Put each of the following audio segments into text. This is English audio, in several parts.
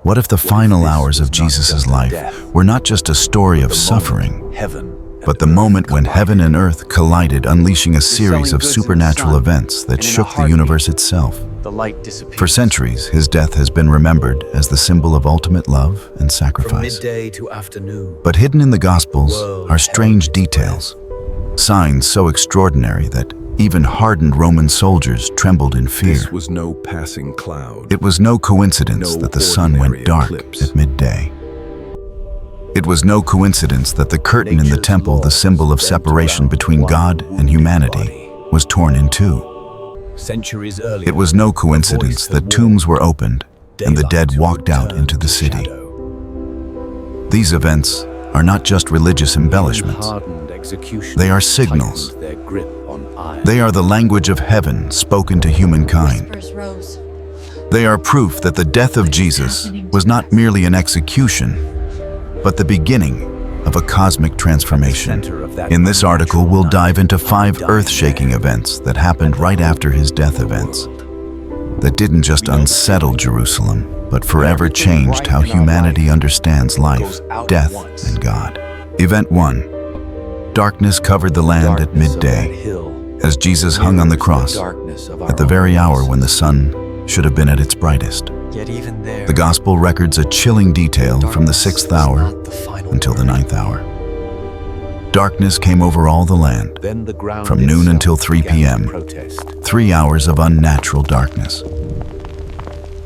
What if the final hours of Jesus' life were not just a story of suffering, but the moment when heaven and earth collided, unleashing a series of supernatural events that shook the universe itself? For centuries, his death has been remembered as the symbol of ultimate love and sacrifice. But hidden in the Gospels are strange details, signs so extraordinary that even hardened Roman soldiers trembled in fear. This was no passing cloud. It was no coincidence that the sun went dark at midday. It was no coincidence that the curtain in the temple, the symbol of separation between God and humanity, was torn in two. Centuries earlier, It was no coincidence that tombs were opened and the dead walked out into the city. These events are not just religious embellishments. They are signals. They are the language of heaven spoken to humankind. They are proof that the death of Jesus was not merely an execution, but the beginning of a cosmic transformation. In this article, we'll dive into 5 earth-shaking events that happened right after his death, events that didn't just unsettle Jerusalem, but forever changed how humanity understands life, death, and God. Event 1. Darkness covered the land at midday, as Jesus hung on the cross, at the very hour when the sun should have been at its brightest. The Gospel records a chilling detail from the 6th hour until the 9th hour. Darkness came over all the land, from noon until 3 p.m., 3 hours of unnatural darkness.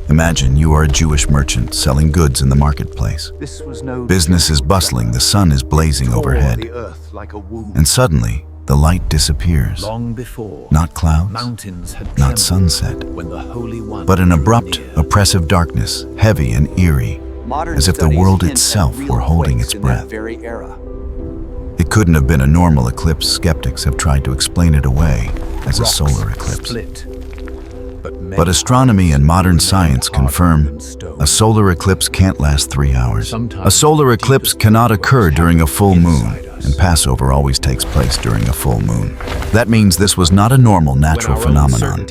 Imagine you are a Jewish merchant selling goods in the marketplace. Business is bustling, the sun is blazing overhead, and suddenly the light disappears. Not clouds, not sunset, but an abrupt, oppressive darkness, heavy and eerie, as if the world itself were holding its breath. It couldn't have been a normal eclipse. Skeptics have tried to explain it away as a solar eclipse. But astronomy and modern science confirm a solar eclipse can't last 3 hours. A solar eclipse cannot occur during a full moon, and Passover always takes place during a full moon. That means this was not a normal natural phenomenon.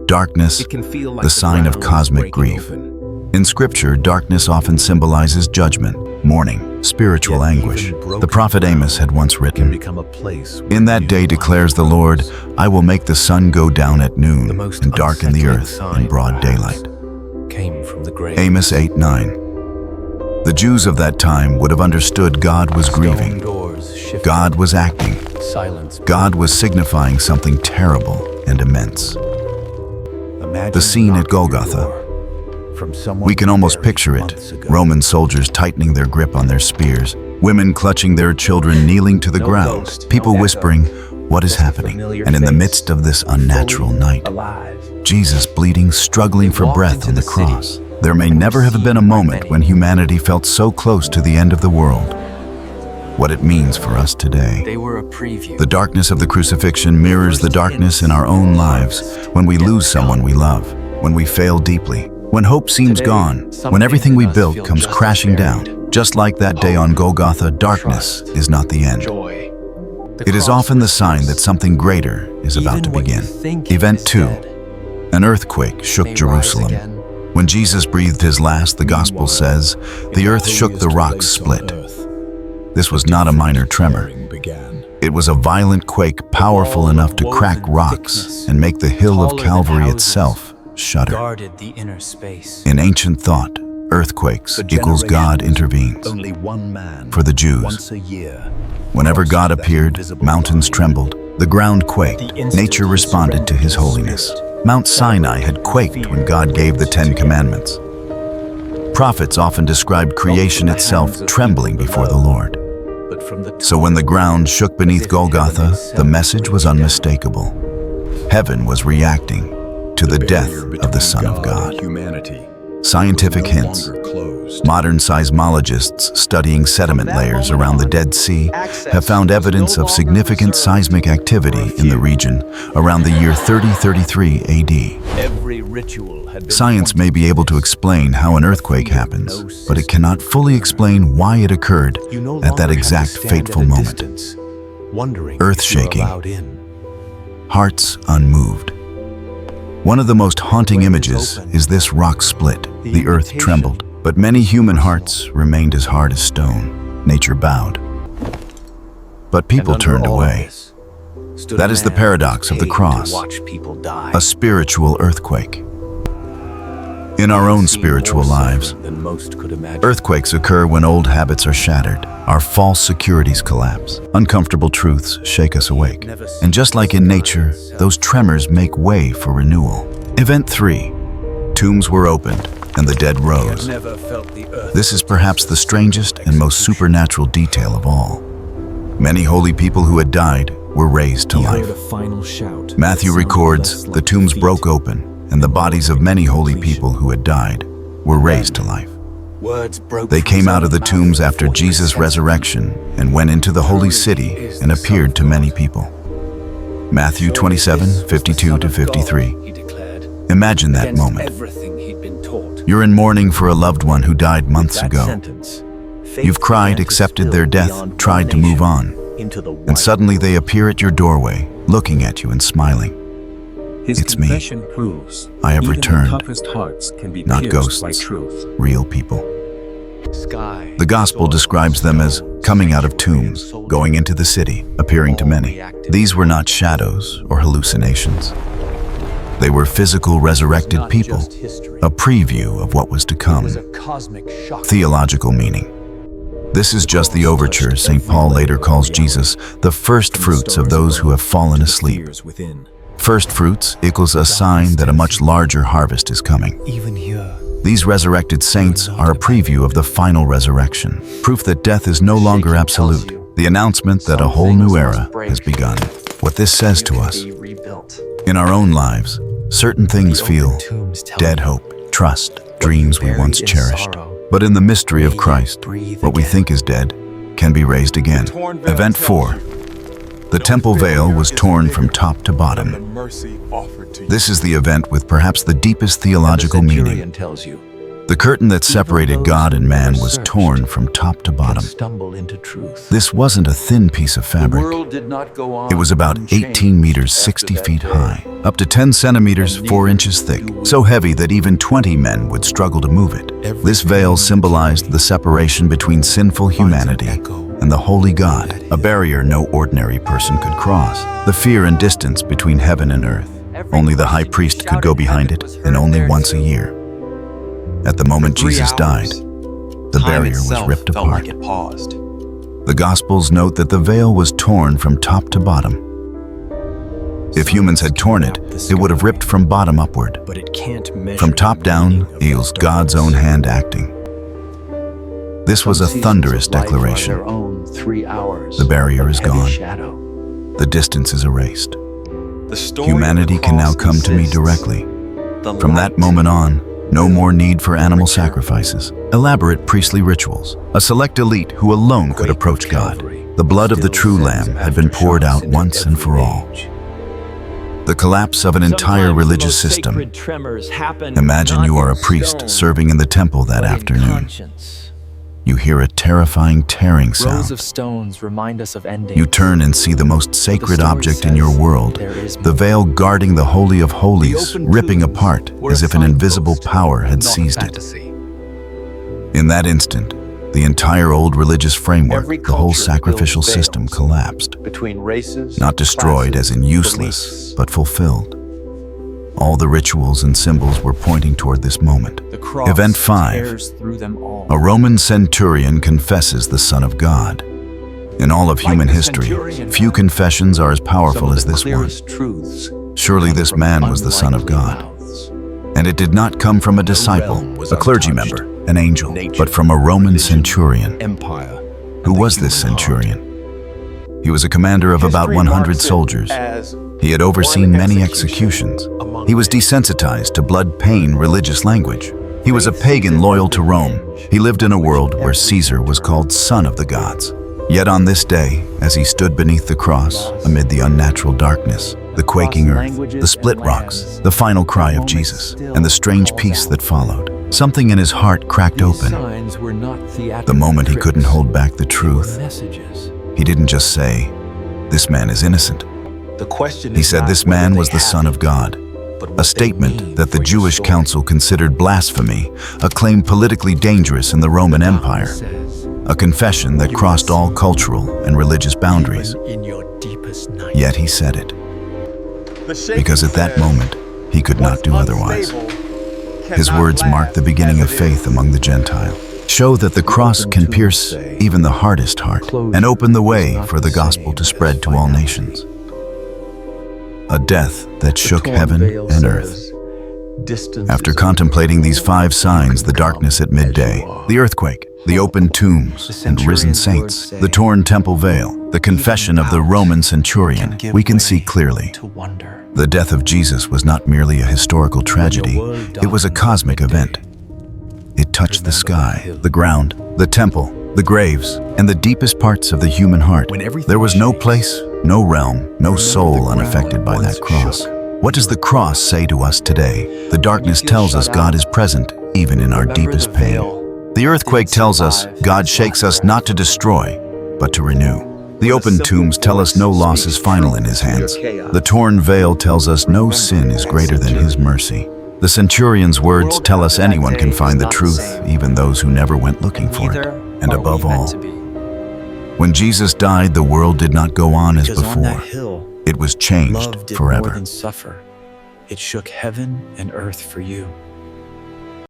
Darkness, the sign of cosmic grief. In Scripture, darkness often symbolizes judgment, mourning, spiritual anguish. The prophet Amos had once written, "In that day declares the Lord, I will make the sun go down at noon and darken the earth in broad daylight." Amos 8:9. The Jews of that time would have understood God was grieving. God was acting. God was signifying something terrible and immense. The scene at Golgotha. We can almost picture it. Roman soldiers tightening their grip on their spears, women clutching their children, kneeling to the ground, people whispering, "What is happening?" And in the midst of this unnatural night, Jesus bleeding, struggling for breath on the cross. There may never have been a moment when humanity felt so close to the end of the world. What it means for us today. The darkness of the crucifixion mirrors the darkness in our own lives when we lose someone we love, when we fail deeply, when hope seems gone, when everything we built comes crashing down. Just like that day on Golgotha, darkness is not the end. It is often the sign that something greater is about to begin. Event 2. An earthquake shook Jerusalem. When Jesus breathed his last, the Gospel says, the earth shook, the rocks split. This was not a minor tremor. It was a violent quake, powerful enough to crack rocks and make the hill of Calvary itself shudder. In ancient thought, earthquakes equals God intervenes. For the Jews, whenever God appeared, mountains trembled, the ground quaked, nature responded to his holiness. Mount Sinai had quaked when God gave the 10 Commandments. Prophets often described creation itself trembling before the Lord. So when the ground shook beneath Golgotha, the message was unmistakable. Heaven was reacting to the death of the Son of God. Scientific hints. Modern seismologists studying sediment layers around the Dead Sea have found evidence of significant seismic activity in the region around the year 3033 AD. Science may be able to explain how an earthquake happens, but it cannot fully explain why it occurred at that exact fateful moment. Earth-shaking, hearts unmoved. One of the most haunting images is this rock split. The earth trembled, But many human hearts remained as hard as stone. Nature bowed. But people turned away. That is the paradox of the cross, a spiritual earthquake. In our own spiritual lives, earthquakes occur when old habits are shattered, our false securities collapse, uncomfortable truths shake us awake. And just like in nature, those tremors make way for renewal. Event 3. Tombs were opened, and the dead rose. This is perhaps the strangest and most supernatural detail of all. Many holy people who had died were raised to life. Matthew records the tombs broke open, and the bodies of many holy people who had died were raised to life. They came out of the tombs after Jesus' resurrection and went into the holy city and appeared to many people. Matthew 27:52-53. Imagine that moment. You're in mourning for a loved one who died months ago. You've cried, accepted their death, tried to move on, and suddenly they appear at your doorway, looking at you and smiling. It's me. I have returned. Not ghosts, real people. The gospel describes them as coming out of tombs, going into the city, appearing to many. These were not shadows or hallucinations. They were physical, resurrected people, a preview of what was to come. Theological meaning. This is just the overture. St. Paul later calls Jesus the first fruits of those who have fallen asleep. First fruits equals a sign that a much larger harvest is coming. These resurrected saints are a preview of the final resurrection, proof that death is no longer absolute, the announcement that a whole new era has begun. What this says to us, in our own lives, certain things feel dead: hope, trust, dreams we once cherished. But in the mystery of Christ, what we think is dead can be raised again. Event 4. The temple veil was torn from top to bottom. This is the event with perhaps the deepest theological meaning. The curtain that separated God and man was torn from top to bottom. This wasn't a thin piece of fabric. It was about 18 meters, 60 feet high, up to 10 centimeters, 4 inches thick, so heavy that even 20 men would struggle to move it. This veil symbolized the separation between sinful humanity and the holy God, a barrier no ordinary person could cross, the fear and distance between heaven and earth. Only the high priest could go behind it, and only once a year. At the moment Jesus died, the barrier was ripped apart. The Gospels note that the veil was torn from top to bottom. If humans had torn it, it would have ripped from bottom upward. From top down equals God's own hand acting. This was a thunderous declaration. The barrier is gone. The distance is erased. Humanity can now come to me directly. From that moment on, no more need for animal sacrifices, elaborate priestly rituals, a select elite who alone could approach God. The blood of the true Lamb had been poured out once and for all. The collapse of an entire religious system. Imagine you are a priest serving in the temple that afternoon. You hear a terrifying tearing sound. Rows of stones remind us of endings. You turn and see the most sacred object in your world, the veil guarding the Holy of Holies, ripping apart as if an invisible power had seized it. In that instant, the entire old religious framework, the whole sacrificial system collapsed. Not destroyed as in useless, but fulfilled. All the rituals and symbols were pointing toward this moment. Event 5. A Roman centurion confesses the Son of God. In all of human history, few confessions are as powerful as this one. Surely this man was the Son of God. And it did not come from a disciple, a clergy member, an angel, but from a Roman centurion. Who was this centurion? He was a commander of about 100 soldiers. He had overseen many executions. He was desensitized to blood, pain, religious language. He was a pagan loyal to Rome. He lived in a world where Caesar was called son of the gods. Yet on this day, as he stood beneath the cross, amid the unnatural darkness, the quaking earth, the split rocks, the final cry of Jesus, and the strange peace that followed, something in his heart cracked open. The moment he couldn't hold back the truth, he didn't just say, "This man is innocent." He said this man was the Son of God, a statement that the Jewish council considered blasphemy, a claim politically dangerous in the Roman Empire, a confession that crossed all cultural and religious boundaries. Yet he said it, because at that moment, he could not do otherwise. His words mark the beginning of faith among the Gentiles, show that the cross can pierce even the hardest heart and open the way for the gospel to spread to all nations. A death that shook heaven and earth. After contemplating these 5 signs, the darkness at midday, the earthquake, the opened tombs and risen saints, the torn temple veil, the confession of the Roman centurion, we can see clearly. The death of Jesus was not merely a historical tragedy, it was a cosmic event. It touched the sky, the ground, the temple, the graves, and the deepest parts of the human heart. There was no place, no realm, no soul unaffected by that cross. What does the cross say to us today? The darkness tells us God is present, even in our deepest pain. The earthquake tells us God shakes us not to destroy, but to renew. The open tombs tell us no loss is final in His hands. The torn veil tells us no sin is greater than His mercy. The centurion's words tell us anyone can find the truth, even those who never went looking for it. And above all, when Jesus died, the world did not go on as before. It was changed forever. It shook heaven and earth for you.